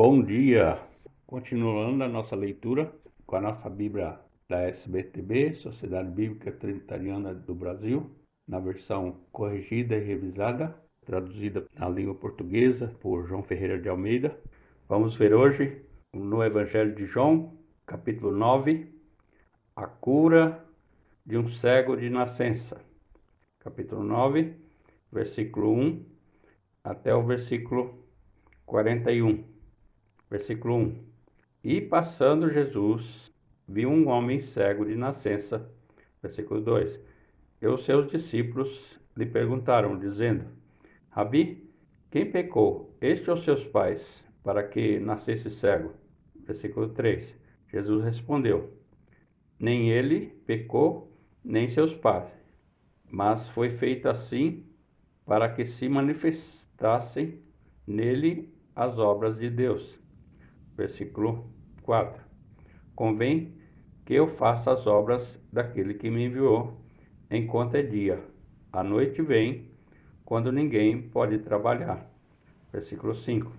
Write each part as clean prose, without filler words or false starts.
Bom dia! Continuando a nossa leitura com a nossa Bíblia da SBTB, Sociedade Bíblica Trinitariana do Brasil, na versão corrigida e revisada, traduzida na língua portuguesa por João Ferreira de Almeida. Vamos ver hoje no Evangelho de João, capítulo 9, a cura de um cego de nascença. Capítulo 9, versículo 1 até o versículo 41. Versículo 1. E passando Jesus, viu um homem cego de nascença. Versículo 2. E os seus discípulos lhe perguntaram, dizendo: Rabi, quem pecou, este ou seus pais, para que nascesse cego? Versículo 3. Jesus respondeu: Nem ele pecou, nem seus pais, mas foi feito assim para que se manifestassem nele as obras de Deus. Versículo 4. Convém que eu faça as obras daquele que me enviou, enquanto é dia. A noite vem, quando ninguém pode trabalhar. Versículo 5.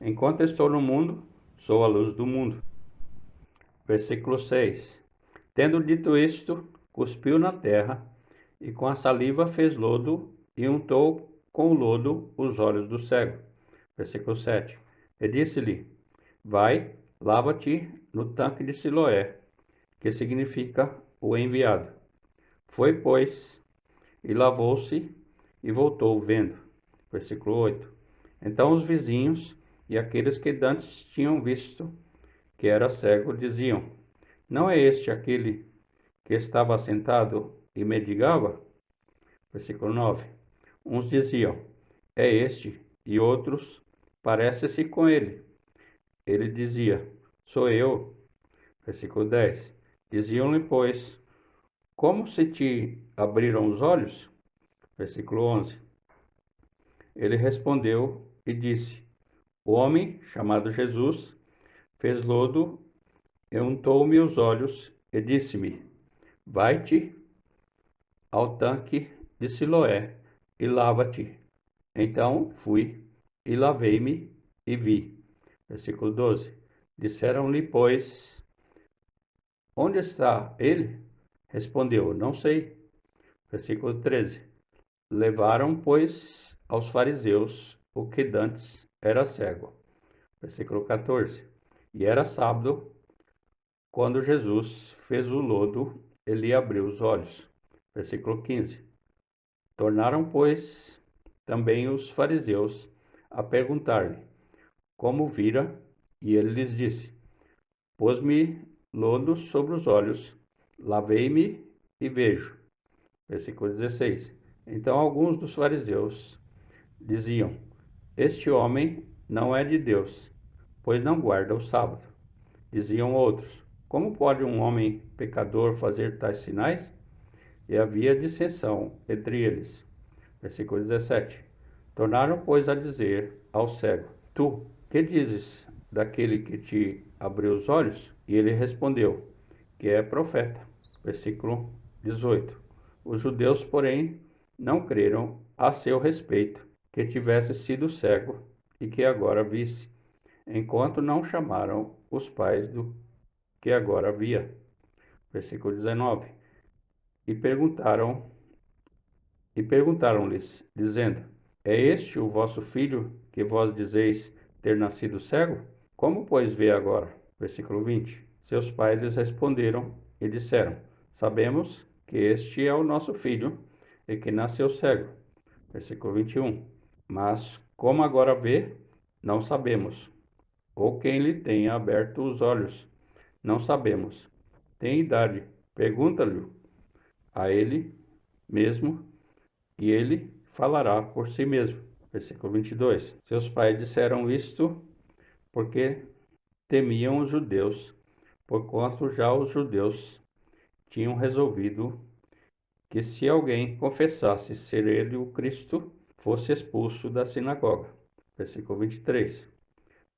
Enquanto estou no mundo, sou a luz do mundo. Versículo 6. Tendo dito isto, cuspiu na terra, e com a saliva fez lodo, e untou com o lodo os olhos do cego. Versículo 7. E disse-lhe: Vai, lava-te no tanque de Siloé, que significa o enviado. Foi, pois, e lavou-se e voltou vendo. Versículo 8. Então os vizinhos e aqueles que dantes tinham visto que era cego diziam: Não é este aquele que estava sentado e mendigava? Versículo 9. Uns diziam: É este, e outros: Parece-se com ele. Ele dizia: Sou eu. Versículo 10. Diziam-lhe, pois: Como se te abriram os olhos? Versículo 11. Ele respondeu e disse: O homem, chamado Jesus, fez lodo e untou-me os olhos e disse-me: Vai-te ao tanque de Siloé e lava-te. Então fui e lavei-me e vi. Versículo 12. Disseram-lhe, pois: Onde está ele? Respondeu: Não sei. Versículo 13. Levaram, pois, aos fariseus o que dantes era cego. Versículo 14. E era sábado, quando Jesus fez o lodo e lhe abriu os olhos. Versículo 15. Tornaram, pois, também os fariseus a perguntar-lhe como vira, e ele lhes disse: Pôs-me lodo sobre os olhos, lavei-me e vejo. Versículo 16. Então alguns dos fariseus diziam: Este homem não é de Deus, pois não guarda o sábado. Diziam outros: Como pode um homem pecador fazer tais sinais? E havia dissensão entre eles. Versículo 17. Tornaram, pois, a dizer ao cego: Tu, que dizes daquele que te abriu os olhos? E ele respondeu: Que é profeta. Versículo 18. Os judeus, porém, não creram a seu respeito, que tivesse sido cego e que agora visse, enquanto não chamaram os pais do que agora via. Versículo 19. E perguntaram-lhes, dizendo: É este o vosso filho que vós dizeis ter nascido cego? Como, pois, vê agora? Versículo 20. Seus pais lhes responderam e disseram: Sabemos que este é o nosso filho e que nasceu cego. Versículo 21. Mas como agora vê, não sabemos, ou quem lhe tenha aberto os olhos, não sabemos. Tem idade, pergunta-lhe a ele mesmo, e ele falará por si mesmo. Versículo 22. Seus pais disseram isto porque temiam os judeus, porquanto já os judeus tinham resolvido que se alguém confessasse ser ele o Cristo, fosse expulso da sinagoga. Versículo 23.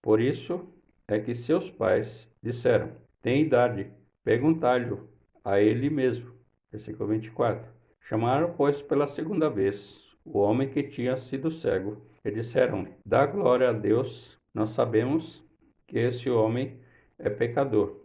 Por isso é que seus pais disseram: Tem idade, perguntai-lhe a ele mesmo. Versículo 24. Chamaram, pois, pela segunda vez o homem que tinha sido cego e disseram-lhe: Dá glória a Deus, nós sabemos que esse homem é pecador.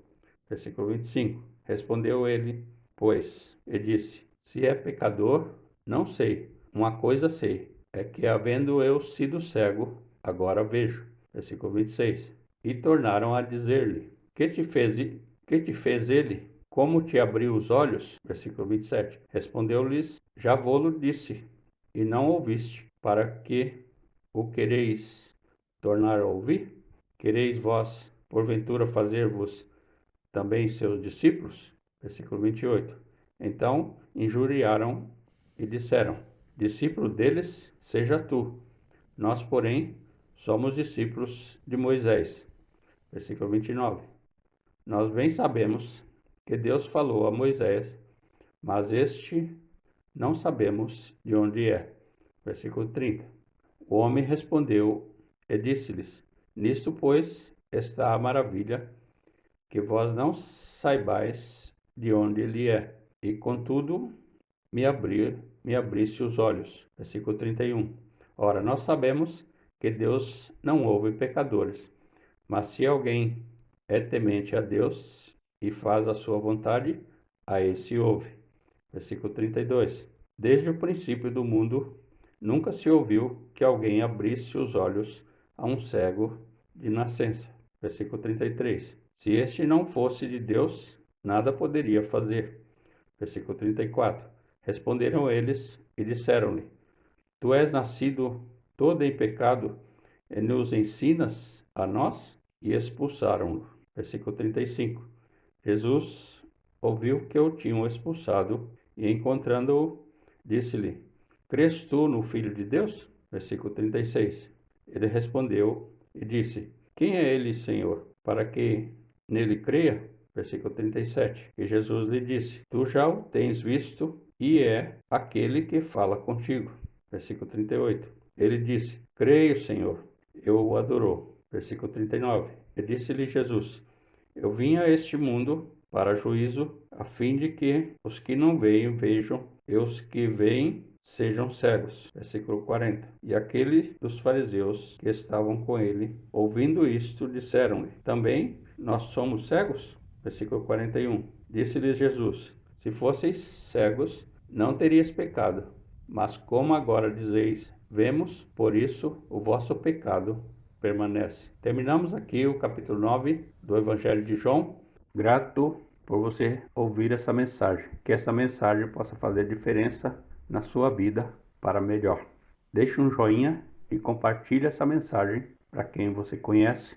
Versículo 25. Respondeu ele, pois, e disse: se é pecador, não sei. Uma coisa sei, é que havendo eu sido cego, agora vejo. Versículo 26. E tornaram a dizer-lhe: que te fez ele? Como te abriu os olhos? Versículo 27. Respondeu-lhes: já vô-lo disse, e não ouviste, para que o quereis tornar a ouvir? Quereis vós, porventura, fazer-vos também seus discípulos? Versículo 28. Então injuriaram e disseram: discípulo deles seja tu, nós, porém, somos discípulos de Moisés. Versículo 29. Nós bem sabemos que Deus falou a Moisés, mas este não sabemos de onde é. Versículo 30. O homem respondeu e disse-lhes: nisto, pois, está a maravilha, que vós não saibais de onde ele é, e contudo me abriste os olhos. Versículo 31. Ora, nós sabemos que Deus não ouve pecadores, mas se alguém é temente a Deus e faz a sua vontade, a esse ouve. Versículo 32. Desde o princípio do mundo, nunca se ouviu que alguém abrisse os olhos a um cego de nascença. Versículo 33. Se este não fosse de Deus, nada poderia fazer. Versículo 34. Responderam eles e disseram-lhe: tu és nascido todo em pecado e nos ensinas a nós? E expulsaram-no. Versículo 35. Jesus ouviu que o tinham expulsado e, encontrando-o, disse-lhe: crês tu no Filho de Deus? Versículo 36. Ele respondeu e disse: quem é ele, Senhor, para que nele creia? Versículo 37. E Jesus lhe disse: tu já o tens visto e é aquele que fala contigo. Versículo 38. Ele disse: creio, Senhor. Eu o adorou. Versículo 39. E disse-lhe Jesus: eu vim a este mundo para juízo, a fim de que os que não veem vejam, e os que veem sejam cegos. Versículo 40. E aqueles dos fariseus que estavam com ele, ouvindo isto, disseram-lhe: também nós somos cegos? Versículo 41. Disse-lhes Jesus: se fosseis cegos, não terias pecado, mas como agora dizeis: vemos, por isso o vosso pecado permanece. Terminamos aqui o capítulo 9 do Evangelho de João. Grato por você ouvir essa mensagem. Que essa mensagem possa fazer diferença na sua vida para melhor. Deixe um joinha e compartilhe essa mensagem para quem você conhece